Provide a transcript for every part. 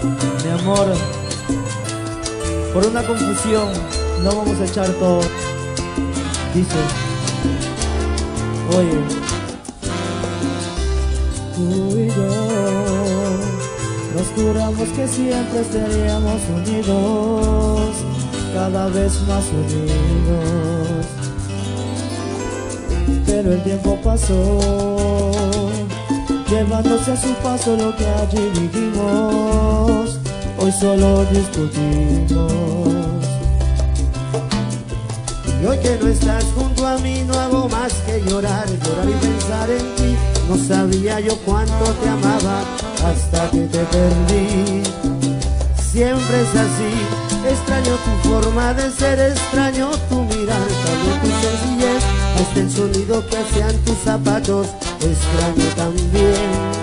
Mi amor, por una confusión no vamos a echar todo. Dice, oye, tú y yo nos juramos que siempre estaríamos unidos, cada vez más unidos. Pero el tiempo pasó, llevándose a su paso lo que allí dijimos. Hoy solo discutimos. Y hoy que no estás junto a mí no hago más que llorar, llorar y pensar en ti. No sabía yo cuánto te amaba hasta que te perdí. Siempre es así, extraño tu forma de ser, extraño tu mirar, también tu sencillez, hasta el sonido que hacían tus zapatos, extraño también.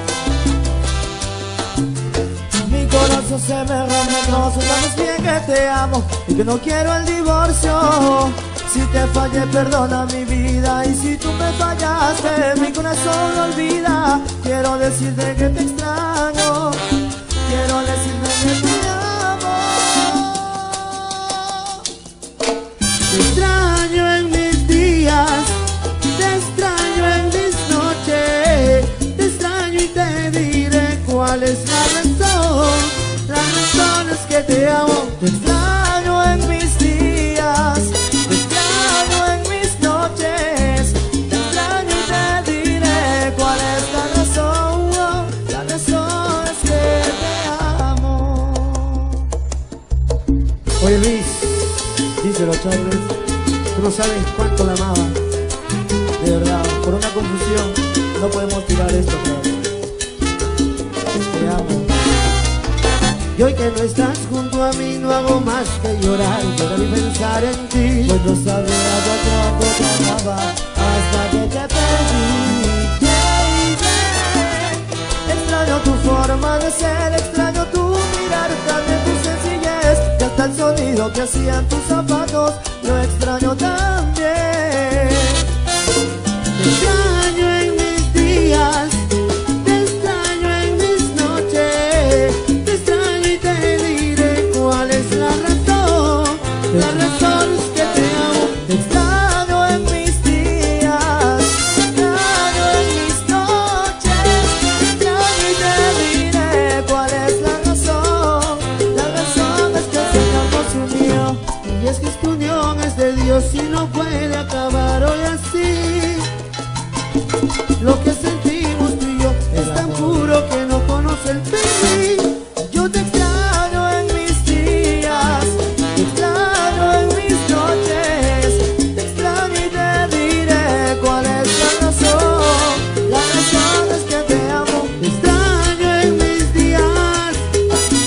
Mi corazón se me rompe, no sabes bien que te amo y que no quiero el divorcio. Si te fallé, perdona mi vida, y si tú me fallaste, mi corazón lo olvida. Quiero decirte que te extraño, quiero decirte que te amo. Te extraño en mis días, te extraño en mis noches, te extraño y te diré cuál es la razón. La razón es que te amo. Te extraño en mis días, te extraño en mis noches, te extraño y te diré cuál es la razón. La razón es que te amo. Oye Luis, díselo Charles, tú no sabes cuánto la amaba. De verdad, por una confusión no podemos tirar esto, Charles. Te amo. Y hoy que no estás junto a mí no hago más que llorar, llorar y pensar en ti. Pues no sabía yo cuánto te amaba hasta que te perdí. Extraño tu forma de ser, extraño tu mirar, también tu sencillez, y hasta el sonido que hacían tus zapatos lo extraño también. Te extraño en mis días, te extraño en mis noches, te extraño y te diré cuál es la razón. La razón es que te amo. Te extraño en mis días, te extraño en mis noches, te extraño y te diré cuál es la razón. La razón es que el Señor nos unió, y es que esta unión es de Dios y no puede acabar hoy así. Lo que sentimos tú y yo es tan puro que no conoce el fin. Yo te extraño en mis días, te extraño en mis noches, te extraño y te diré cuál es la razón. La razón es que te amo. Te extraño en mis días,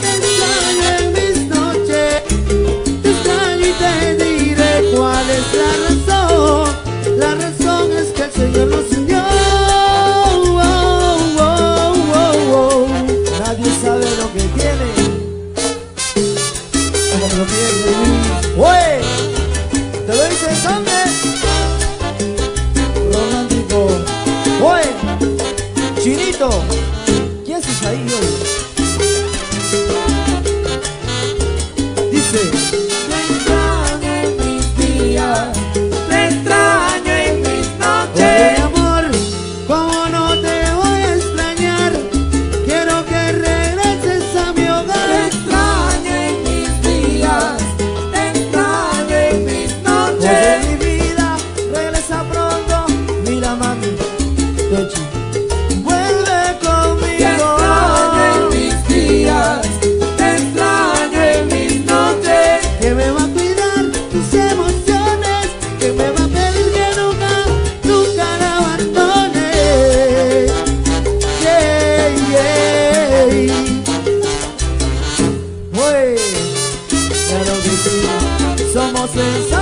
te extraño en mis noches, te extraño y te diré cuál es la razón. La razón es que el Señor nos unió. Nadie sabe lo que tiene como lo pierde. ¡Oye! ¿Te lo dice Sande? Romántico. ¡Oye! Chinito, ¿qué haces ahí hoy? Dice: te extraño en mis días, te extraño en mis noches. Oye, amor, ¿cómo no te voy a extrañar? Quiero que regreses a mi hogar. Te extraño en mis días, te extraño en mis noches. Oye, mi vida, regresa pronto. Mira, mami, Tochi, vuelve conmigo. Te extraño en mis días, te extraño en mis noches. Que me va a cuidar tus emociones, que me va a pedir que nunca, nunca la abandone. Yeah, yeah. Uy, claro que sí, somos sensaciones.